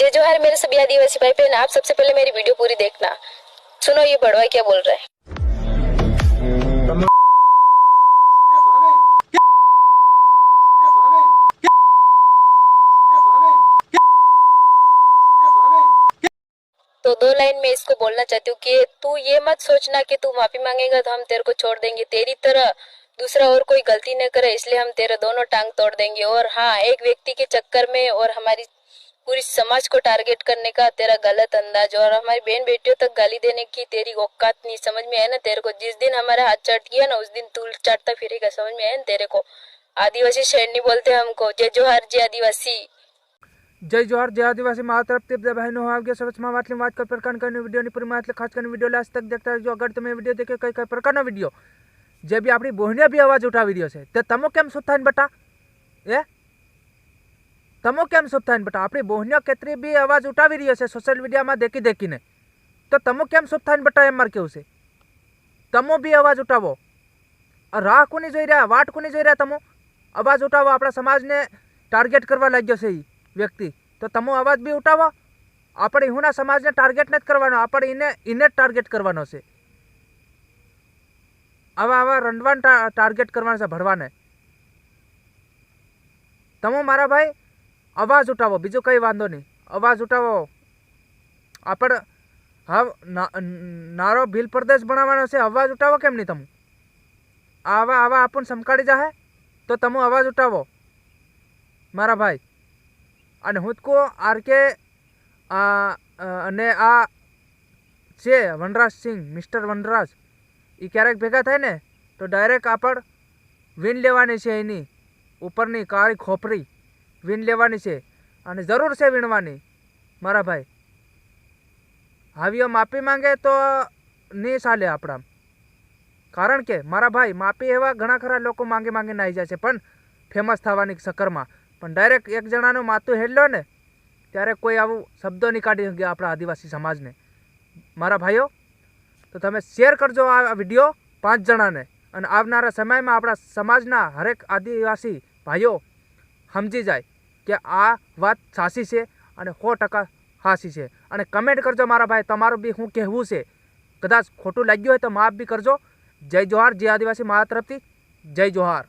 जय जोहार मेरे सभी आदिवासी भाई बहन। आप सबसे पहले मेरी वीडियो पूरी देखना। सुनो ये बड़वा क्या बोल रहा है। तो 2 लाइन में इसको बोलना चाहती हूँ कि तू ये मत सोचना कि तू माफी मांगेगा तो हम तेरे को छोड़ देंगे। तेरी तरह दूसरा और कोई गलती न करे इसलिए हम तेरे दोनों टांग तोड़ देंगे। और हाँ, एक व्यक्ति के चक्कर में और हमारी पूरी समाज को टारगेट करने का तेरा गलत अंदाज और हमारी बहन बेटियों तक गाली देने की तेरी औकात नहीं समझ में है ना तेरे को। जिस दिन हमारा हाथ चाट किया ना उस दिन तू चाटता फिरेगा, समझ में है ना तेरे को। आदिवासी शेर नहीं बोलते हमको। जय जोहार जय आदिवासी। जय जोहार जय आदिवासी महातरफ ते बहनों आगे सर्वच मातली વાત કર પ્રકાર કરને વિડિયો ની પૂરી માતલી ખાસ કરીને વિડિયો લાસ્ટ તક देखता जो अगर તમે વિડિયો દેખે કઈ કઈ પ્રકારનો વિડિયો જે બી આપણી બહેને બી અવાજ ઉઠાવી રહ્યો છે તે તમો કેમ સુપ થાઈને બટા એ તમો કેમ સુપ થાઈને બટા આપણી બહેને કેટલી બી અવાજ ઉઠાવી રહ્યો છે સોશિયલ મીડિયામાં દેખી દેખીને તો તમો કેમ સુપ થાઈને બટા એમ માર કેવું છે તમો બી અવાજ ઉઠાવો રાહ કોની જોઈ રહ્યા વાટ કોની જોઈ રહ્યા તમો અવાજ ઉઠાવો આપણા સમાજને ટાર્ગેટ કરવા લાગ્યો છે એ व्यक्ति तो तमो अवाज भी उठावो આપણે હુના સમાજને ટાર્ગેટ નથી કરવાનો આપણે એને ટાર્ગેટ કરવાનો છે આવા રંડવાન ટાર્ગેટ કરવાનો છે ભરવાને તમો મારા ભાઈ અવાજ ઉઠાવો બીજો કઈ વાંધો નહીં અવાજ ઉઠાવો આપણે હા નારો ભીલ પ્રદેશ બનાવવાનો છે અવાજ ઉઠાવો કેમ નહીં તમો આવા આપણ સમકાડી જાહે તો તમો અવાજ ઉઠાવો મારા ભાઈ અને હું को આરકે અને આ છે વનરાજ સિંહ મિસ્ટર વનરાજ એ ક્યારેક ભેગા થાય ને તો ડાયરેક્ટ આપણ વિન લેવાની છે એની ઉપરની કાળી ખોપરી વિન લેવાની છે અને જરૂર છે વીણવાની મારા ભાઈ હાવીઓ માફી માંગે તો નહીં ચાલે આપણા કારણ કે મારા ભાઈ માફી એવા ઘણા ખરા લોકો માંગીને આવી જાય છે પણ ફેમસ થવાની ચક્કરમાં પણ ડાયરેક્ટ એક જણાનું માથું હેડલો ને ત્યારે કોઈ આવું શબ્દો નહીં કાઢી શકે આપણા આદિવાસી સમાજને મારા ભાઈઓ તો તમે શેર કરજો આ વિડીયો 5 જણાને અને આવનારા સમયમાં આપણા સમાજના હરેક આદિવાસી ભાઈઓ સમજી જાય કે આ વાત સાચી છે અને 100% સાચી છે અને કમેન્ટ કરજો મારા ભાઈ તમારું બી શું કહેવું છે કદાચ ખોટું લાગ્યું હોય તો માફ બી કરજો જય જોહાર જય આદિવાસી મારા તરફથી જય જોહાર।